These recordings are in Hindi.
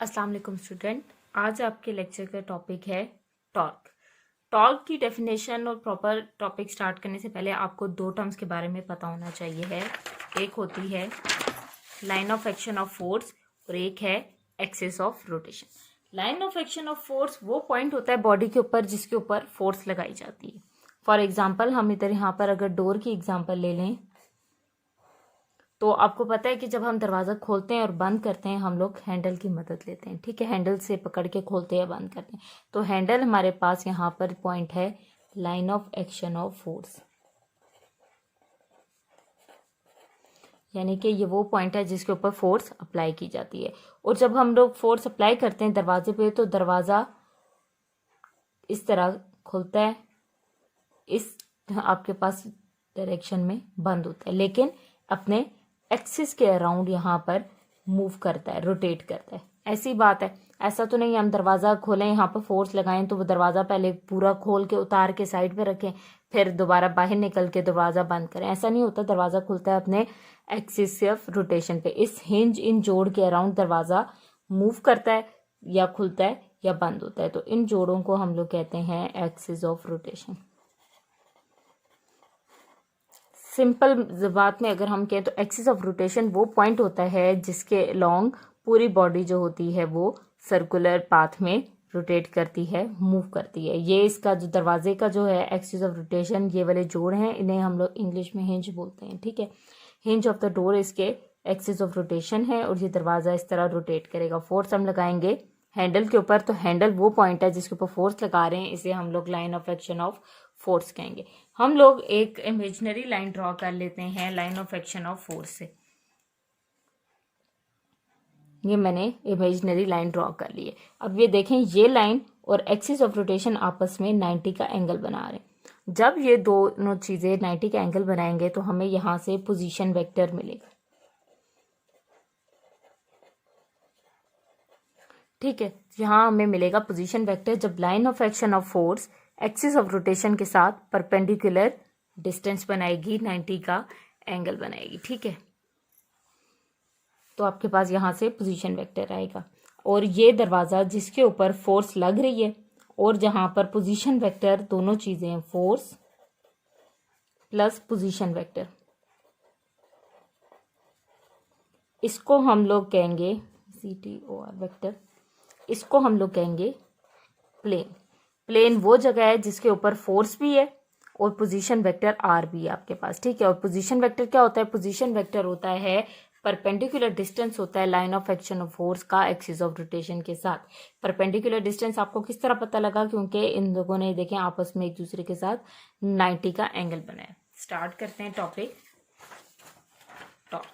अस्सलाम वालेकुम स्टूडेंट। आज आपके लेक्चर का टॉपिक है टॉर्क। टॉर्क की डेफिनेशन और प्रॉपर टॉपिक स्टार्ट करने से पहले आपको दो टर्म्स के बारे में पता होना चाहिए है। एक होती है line of action of force और एक है axis of rotation. Line of action of force वो पॉइंट होता है बॉडी के ऊपर जिसके ऊपर फोर्स लगाई जाती है। फॉर एग्जाम्पल हम इधर यहाँ पर अगर डोर की एग्जाम्पल ले लें तो आपको पता है कि जब हम दरवाज़ा खोलते हैं और बंद करते हैं हम लोग हैंडल की मदद लेते हैं। ठीक है, हैंडल से पकड़ के खोलते हैं बंद करते हैं। तो हैंडल हमारे पास यहाँ पर पॉइंट है line of action of force, यानी कि ये वो पॉइंट है जिसके ऊपर फोर्स अप्लाई की जाती है। और जब हम लोग फोर्स अप्लाई करते हैं दरवाजे पे तो दरवाज़ा इस तरह खुलता है, इस आपके पास डायरेक्शन में बंद होता है, लेकिन अपने एक्सिस के अराउंड यहाँ पर मूव करता है, रोटेट करता है। ऐसी बात है, ऐसा तो नहीं हम दरवाज़ा खोलें यहाँ पर फोर्स लगाएं तो वो दरवाज़ा पहले पूरा खोल के उतार के साइड पे रखें फिर दोबारा बाहर निकल के दरवाज़ा बंद करें। ऐसा नहीं होता, दरवाज़ा खुलता है अपने एक्सिस ऑफ रोटेशन पे। इस हिंज इन जोड़ के अराउंड दरवाज़ा मूव करता है, या खुलता है या बंद होता है। तो इन जोड़ों को हम लोग कहते हैं एक्सिस ऑफ रोटेशन। सिंपल बात में अगर हम कहें तो एक्सिस ऑफ रोटेशन वो पॉइंट होता है जिसके लॉन्ग पूरी बॉडी जो होती है वो सर्कुलर पाथ में रोटेट करती है, मूव करती है। ये इसका जो दरवाजे का जो है एक्सिस ऑफ रोटेशन, ये वाले जोड़ हैं, इन्हें हम लोग इंग्लिश में हिंज बोलते हैं। ठीक है, हिंज ऑफ द डोर इसके एक्सिस ऑफ रोटेशन है और ये दरवाज़ा इस तरह रोटेट करेगा। फोर्स हम लगाएंगे हैंडल के ऊपर, तो हैंडल वो पॉइंट है जिसके ऊपर फोर्स लगा रहे हैं, इसे हम लोग line of action of force कहेंगे। हम लोग एक इमेजिनरी लाइन ड्रॉ कर लेते हैं line of action of force से। ये मैंने इमेजिनरी लाइन ड्रॉ कर ली है। अब ये देखें, ये लाइन और एक्सिस ऑफ रोटेशन आपस में 90 का एंगल बना रहे हैं। जब ये दोनों चीजें 90 का एंगल बनाएंगे तो हमें यहां से पोजीशन वेक्टर मिलेगा। ठीक है, यहां हमें मिलेगा पोजीशन वेक्टर जब line of action of force axis of rotation के साथ परपेंडिकुलर डिस्टेंस बनाएगी, 90 का एंगल बनाएगी। ठीक है, तो आपके पास यहां से पोजीशन वेक्टर आएगा और ये दरवाज़ा जिसके ऊपर फोर्स लग रही है और जहां पर पोजीशन वेक्टर, दोनों चीजें हैं, फोर्स प्लस पोजीशन वेक्टर, इसको हम लोग कहेंगे CTOR वेक्टर, इसको हम लोग कहेंगे प्लेन। प्लेन वो जगह है जिसके ऊपर फोर्स भी है और पोजीशन वेक्टर R भी है आपके पास। ठीक है, और पोजीशन वेक्टर क्या होता है? पोजीशन वेक्टर होता है परपेंडिकुलर डिस्टेंस होता है line of action of force का एक्सिस ऑफ रोटेशन के साथ। परपेंडिकुलर डिस्टेंस आपको किस तरह पता लगा? क्योंकि इन लोगों ने देखें आपस में एक दूसरे के साथ 90 का एंगल बनाया। स्टार्ट करते हैं टॉपिक टॉर्क।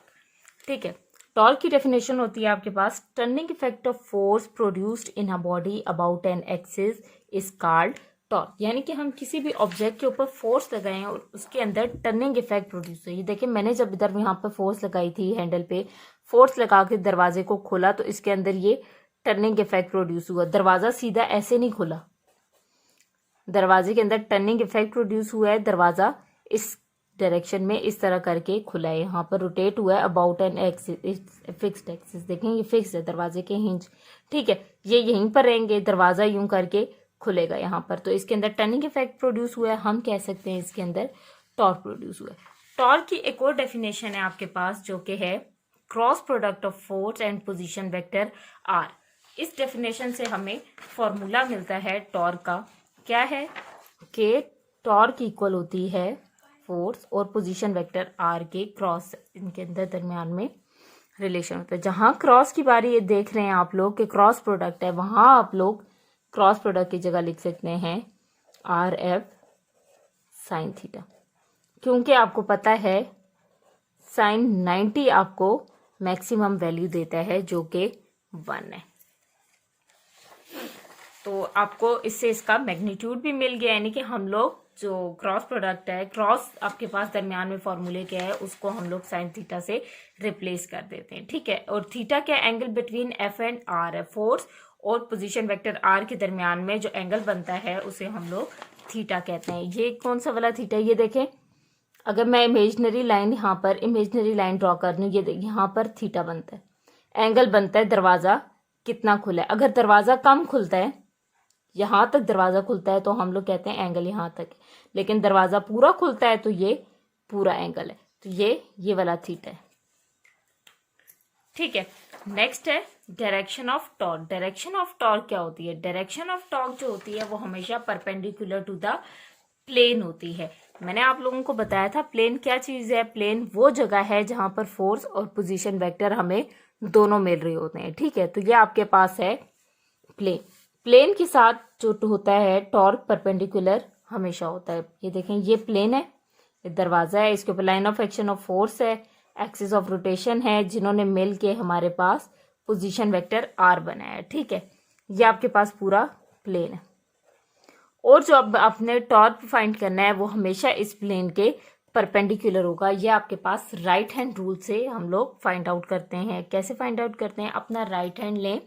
ठीक है, टॉर्क की डेफिनेशन होती है आपके पास turning effect of force produced in a body about an axis is called torque. यानी कि हम किसी भी ऑब्जेक्ट के ऊपर फोर्स लगाएं और उसके अंदर टर्निंग इफेक्ट प्रोड्यूस हो। ये देखिए, मैंने जब इधर यहाँ पर फोर्स लगाई थी, हैंडल पे फोर्स लगा के दरवाजे को खोला तो इसके अंदर ये टर्निंग इफेक्ट प्रोड्यूस हुआ। दरवाजा सीधा ऐसे नहीं खुला, दरवाजे के अंदर टर्निंग इफेक्ट प्रोड्यूस हुआ है। दरवाजा इस डायरेक्शन में इस तरह करके खुला है, यहाँ पर रोटेट हुआ है about an axis, fixed axis. देखें ये फिक्स है दरवाजे के हिंज। ठीक है, ये यहीं पर रहेंगे, दरवाजा यूं करके खुलेगा यहाँ पर, तो इसके अंदर टर्निंग इफेक्ट प्रोड्यूस हुआ है। हम कह सकते हैं इसके अंदर टॉर्क प्रोड्यूस हुआ है। टॉर्क की एक और डेफिनेशन है आपके पास जो कि है cross product of force and position vector R। इस डेफिनेशन से हमें फॉर्मूला मिलता है टॉर्क का। क्या है कि टॉर्क इक्वल होती है फोर्स और पोजीशन वेक्टर R के क्रॉस, इनके अंदर दरमियान में रिलेशन होता है। जहां क्रॉस की बारी ये देख रहे हैं आप लोग कि क्रॉस प्रोडक्ट है, वहां आप लोग क्रॉस प्रोडक्ट की जगह लिख सकते हैं RF साइन थीटा, क्योंकि आपको पता है साइन 90 आपको मैक्सिमम वैल्यू देता है जो कि 1 है। तो आपको इससे इसका मैग्नीट्यूड भी मिल गया, यानी कि हम लोग जो क्रॉस प्रोडक्ट है, क्रॉस आपके पास दरमियान में फॉर्मूले क्या है, उसको हम लोग साइन थीटा से रिप्लेस कर देते हैं। ठीक है, और थीटा क्या angle between F and R है। फोर्स और पोजीशन वेक्टर R के दरमियान में जो एंगल बनता है उसे हम लोग थीटा कहते हैं। ये कौन सा वाला थीटा है? ये देखें, अगर मैं इमेजिनरी लाइन यहाँ पर इमेजिनरी लाइन ड्रॉ कर दूँ, ये देखिए यहाँ पर थीटा बनता है, एंगल बनता है दरवाजा कितना खुला है। अगर दरवाजा कम खुलता है, यहां तक दरवाजा खुलता है, तो हम लोग कहते हैं एंगल यहां तक है। लेकिन दरवाजा पूरा खुलता है तो ये पूरा एंगल है, तो ये वाला थीटा है। ठीक है, नेक्स्ट है direction of torque. Direction of torque क्या होती है? डायरेक्शन ऑफ टॉर्क जो होती है वो हमेशा परपेंडिकुलर टू द प्लेन होती है। मैंने आप लोगों को बताया था प्लेन क्या चीज है। प्लेन वो जगह है जहां पर फोर्स और पोजीशन वेक्टर हमें दोनों मिल रहे होते हैं। ठीक है, तो ये आपके पास है प्लेन। प्लेन के साथ जो होता है टॉर्क परपेंडिकुलर हमेशा होता है। ये देखें, ये प्लेन है, ये दरवाजा है, इसके ऊपर line of action of force है, एक्सिस ऑफ रोटेशन है, जिन्होंने मिल के हमारे पास पोजीशन वेक्टर आर बनाया है। ठीक है, ये आपके पास पूरा प्लेन है। और जो अब आपने टॉर्क फाइंड करना है वो हमेशा इस प्लेन के परपेंडिकुलर होगा। ये आपके पास राइट हैंड रूल से हम लोग फाइंड आउट करते हैं। कैसे फाइंड आउट करते हैं? अपना राइट हैंड लें,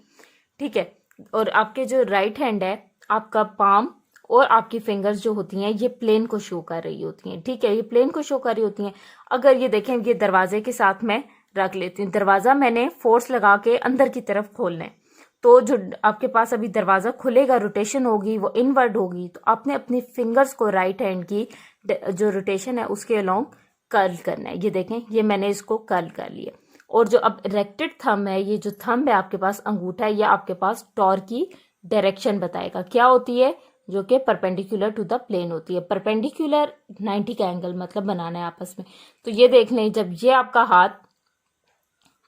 ठीक है, और आपके जो राइट हैंड है, आपका पाम और आपकी फिंगर्स जो होती हैं ये प्लेन को शो कर रही होती हैं। ठीक है, ये प्लेन को शो कर रही होती हैं। अगर ये देखें, ये दरवाजे के साथ मैं रख लेती हूँ, दरवाजा मैंने फोर्स लगा के अंदर की तरफ खोलना है, तो जो आपके पास अभी दरवाजा खुलेगा, रोटेशन होगी वो इनवर्ड होगी, तो आपने अपनी फिंगर्स को राइट हैंड की जो रोटेशन है उसके अलोंग कर्ल करना है। ये देखें, ये मैंने इसको कर्ल कर लिया। और जो अब इरेक्टेड थंब है, ये जो थंब है आपके पास, अंगूठा है, ये आपके पास टॉर्क की डायरेक्शन बताएगा। क्या होती है? जो कि परपेंडिकुलर टू द प्लेन होती है। परपेंडिकुलर 90 का एंगल मतलब बनाना है आपस में। तो ये देख लें, जब ये आपका हाथ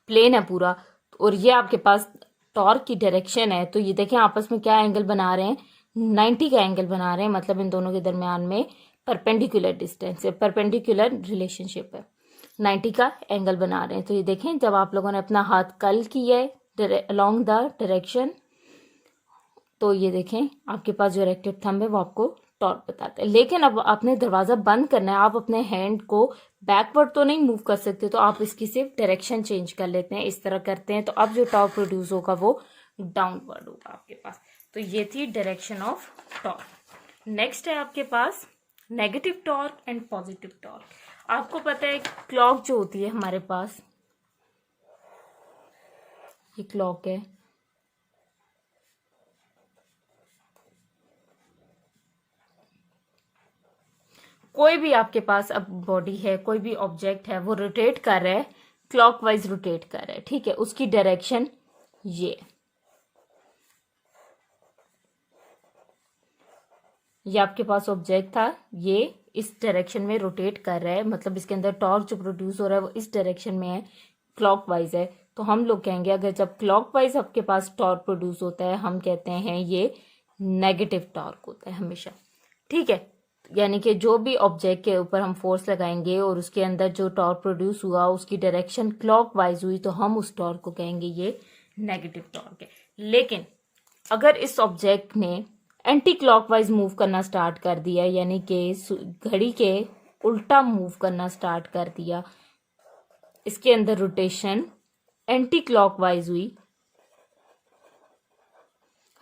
प्लेन है पूरा और ये आपके पास टॉर्क की डायरेक्शन है, तो ये देखें आपस में क्या एंगल बना रहे हैं? 90 का एंगल बना रहे हैं। मतलब इन दोनों के दरमियान में परपेंडिकुलर डिस्टेंस है, परपेंडिकुलर रिलेशनशिप है, 90 का एंगल बना रहे हैं। तो ये देखें, जब आप लोगों ने अपना हाथ कर्ल किया है अलोंग द डायरेक्शन, तो ये देखें आपके पास जो इरेक्टेड थंब है वो आपको टॉर्क बताता है। लेकिन अब आपने दरवाजा बंद करना है, आप अपने हैंड को बैकवर्ड तो नहीं मूव कर सकते, तो आप इसकी सिर्फ डायरेक्शन चेंज कर लेते हैं, इस तरह करते हैं, तो अब जो टॉर्क प्रोड्यूस होगा वो डाउनवर्ड होगा आपके पास। तो ये थी डायरेक्शन ऑफ टॉर्क। नेक्स्ट है आपके पास negative torque and positive torque. आपको पता है क्लॉक जो होती है हमारे पास, ये क्लॉक है, कोई भी आपके पास अब बॉडी है, कोई भी ऑब्जेक्ट है, वो रोटेट कर रहा है, क्लॉकवाइज रोटेट कर रहा है। ठीक है, उसकी डायरेक्शन ये आपके पास ऑब्जेक्ट था, ये इस डायरेक्शन में रोटेट कर रहा है, मतलब इसके अंदर टॉर्क जो प्रोड्यूस हो रहा है वो इस डायरेक्शन में है, क्लॉकवाइज है। तो हम लोग कहेंगे अगर जब क्लॉकवाइज आपके पास टॉर्क प्रोड्यूस होता है, हम कहते हैं ये नेगेटिव टॉर्क होता है हमेशा। ठीक है, यानी कि जो भी ऑब्जेक्ट के ऊपर हम फोर्स लगाएंगे और उसके अंदर जो टॉर्क प्रोड्यूस हुआ उसकी डायरेक्शन क्लॉकवाइज हुई, तो हम उस टॉर्क को कहेंगे ये नेगेटिव टॉर्क है। लेकिन अगर इस ऑब्जेक्ट ने एंटी क्लॉकवाइज मूव करना स्टार्ट कर दिया, यानी कि घड़ी के उल्टा मूव करना स्टार्ट कर दिया, इसके अंदर रोटेशन एंटी क्लॉकवाइज हुई,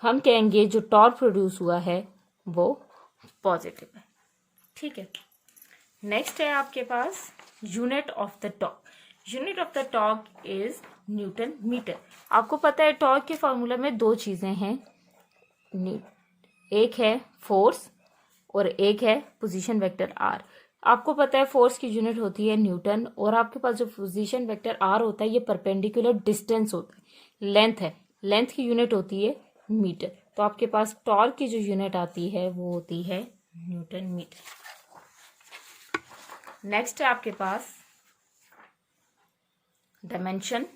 हम कहेंगे जो टॉर्क प्रोड्यूस हुआ है वो पॉजिटिव है। ठीक है, नेक्स्ट है आपके पास unit of the torque. Unit of the torque is newton metre. आपको पता है टॉर्क के फॉर्मूला में दो चीजें हैं, एक है फोर्स और एक है पोजीशन वेक्टर आर। आपको पता है फोर्स की यूनिट होती है न्यूटन, और आपके पास जो पोजीशन वेक्टर आर होता है ये परपेंडिकुलर डिस्टेंस होता है, लेंथ है, लेंथ की यूनिट होती है मीटर। तो आपके पास टॉर्क की जो यूनिट आती है वो होती है न्यूटन मीटर। नेक्स्ट है आपके पास डायमेंशन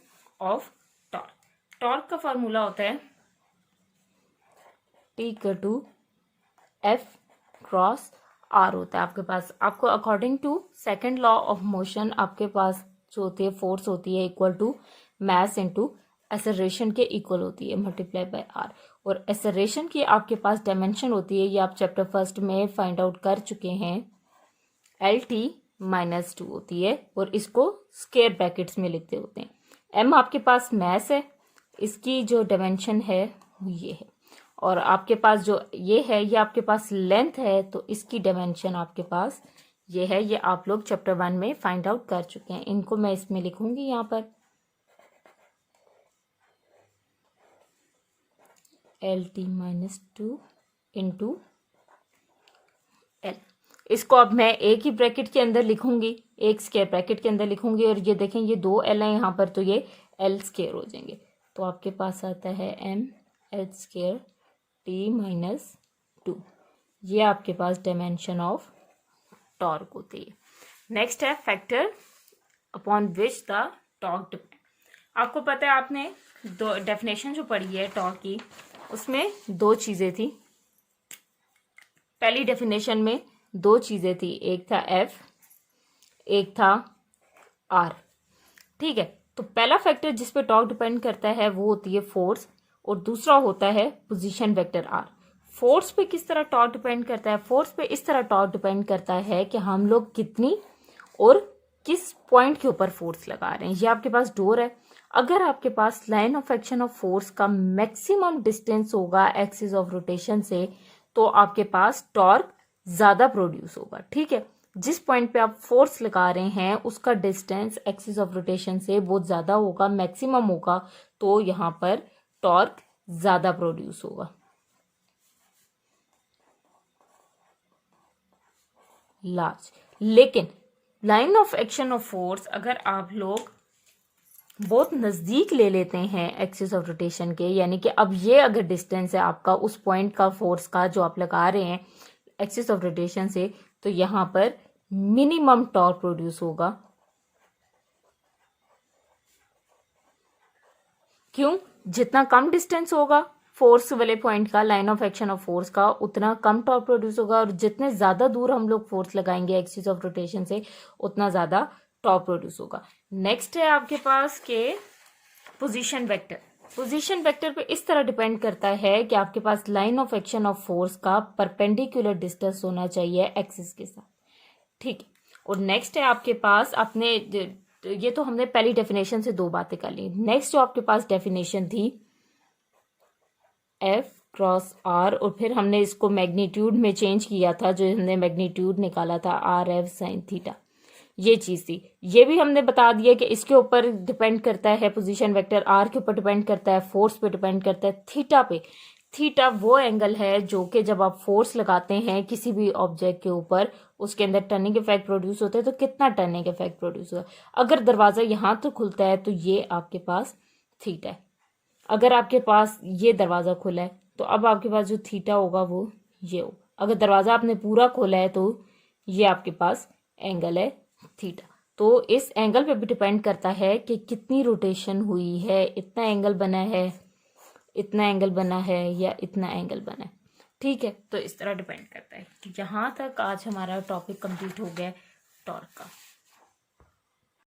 ऑफ टॉर्क। टॉर्क का फॉर्मूला होता है T F क्रॉस R होता है आपके पास। आपको according to second law of motion आपके पास जो होती है फोर्स होती है equal to mass into acceleration के इक्वल होती है मल्टीप्लाई बाय R। और एक्सेलरेशन की आपके पास डायमेंशन होती है, ये आप चैप्टर फर्स्ट में फाइंड आउट कर चुके हैं, LT-2 होती है, और इसको स्क्वायर ब्रैकेट्स में लिखते होते हैं। M आपके पास मैस है, इसकी जो डायमेंशन है ये है, और आपके पास जो ये है ये आपके पास लेंथ है, तो इसकी डायमेंशन आपके पास ये है। ये आप लोग चैप्टर 1 में फाइंड आउट कर चुके हैं, इनको मैं इसमें लिखूंगी यहाँ पर। LT-2 into L। इसको अब मैं एक ही ब्रैकेट के अंदर लिखूंगी, एक स्क्वायर ब्रैकेट के अंदर लिखूंगी, और ये देखें ये 2 L है यहाँ पर, तो ये L स्क्वायर हो जाएंगे। तो आपके पास आता है MH स्क्वायर T-2। ये आपके पास डायमेंशन ऑफ टॉर्क होती है। नेक्स्ट है factor upon which the torque depend. आपको पता है, आपने दो डेफिनेशन जो पढ़ी है टॉर्क की, उसमें 2 चीजें थी। पहली डेफिनेशन में 2 चीजें थी, एक था F, एक था R। ठीक है, तो पहला फैक्टर जिस पे टॉर्क डिपेंड करता है वो होती है फोर्स, और दूसरा होता है पोजीशन वेक्टर R। फोर्स पे किस तरह टॉर्क डिपेंड करता है? फोर्स पे इस तरह टॉर्क डिपेंड करता है कि हम लोग कितनी और किस पॉइंट के ऊपर फोर्स लगा रहे हैं। ये आपके पास डोर है, अगर आपके पास line of action of force का मैक्सिमम डिस्टेंस होगा एक्सिस ऑफ रोटेशन से, तो आपके पास टॉर्क ज्यादा प्रोड्यूस होगा। ठीक है, जिस पॉइंट पे आप फोर्स लगा रहे हैं उसका डिस्टेंस एक्सिस ऑफ रोटेशन से बहुत ज्यादा होगा, मैक्सिमम होगा, तो यहां पर टॉर्क ज्यादा प्रोड्यूस होगा। लार्ज। लेकिन line of action of force अगर आप लोग बहुत नजदीक ले लेते हैं एक्सिस ऑफ रोटेशन के, यानी कि अब ये अगर डिस्टेंस है आपका उस पॉइंट का फोर्स का जो आप लगा रहे हैं एक्सिस ऑफ रोटेशन से, तो यहां पर मिनिमम टॉर्क प्रोड्यूस होगा। क्यों? जितना कम डिस्टेंस होगा फोर्स वाले पॉइंट का, line of action of force का, उतना कम टॉर्क प्रोड्यूस होगा, और जितने ज्यादा दूर हम लोग फोर्स लगाएंगे एक्सिस ऑफ रोटेशन से उतना ज्यादा टॉर्क प्रोड्यूस होगा। नेक्स्ट है आपके पास के पोजीशन वेक्टर। पोजीशन वेक्टर पे इस तरह डिपेंड करता है कि आपके पास line of action of force का परपेंडिकुलर डिस्टेंस होना चाहिए एक्सिस के साथ। ठीक है, और नेक्स्ट है आपके पास, अपने ये तो हमने पहली डेफिनेशन से 2 बातें कर ली। नेक्स्ट जो आपके पास डेफिनेशन थी F क्रॉस R, और फिर हमने इसको मैग्नीट्यूड में चेंज किया था, जो हमने मैग्नीट्यूड निकाला था RF साइन थीटा, ये चीज थी। ये भी हमने बता दिया कि इसके ऊपर डिपेंड करता है पोजीशन वेक्टर, R के ऊपर डिपेंड करता है, फोर्स पे डिपेंड करता है, थीटा पे। थीटा वो एंगल है जो कि जब आप फोर्स लगाते हैं किसी भी ऑब्जेक्ट के ऊपर, उसके अंदर टर्निंग इफेक्ट प्रोड्यूस होता है, तो कितना टर्निंग इफेक्ट प्रोड्यूस होगा। अगर दरवाजा यहां तो खुलता है तो ये आपके पास थीटा है, अगर आपके पास ये दरवाजा खुला है तो अब आपके पास जो थीटा होगा वो ये होगा। अगर दरवाजा आपने पूरा खोला है तो ये आपके पास एंगल है थीटा। तो इस एंगल पे भी डिपेंड करता है कि कितनी रोटेशन हुई है, इतना एंगल बना है, इतना एंगल बना है, या इतना एंगल बना है। ठीक है, तो इस तरह डिपेंड करता है। यहाँ तक आज हमारा टॉपिक कंप्लीट हो गया टॉर्क का।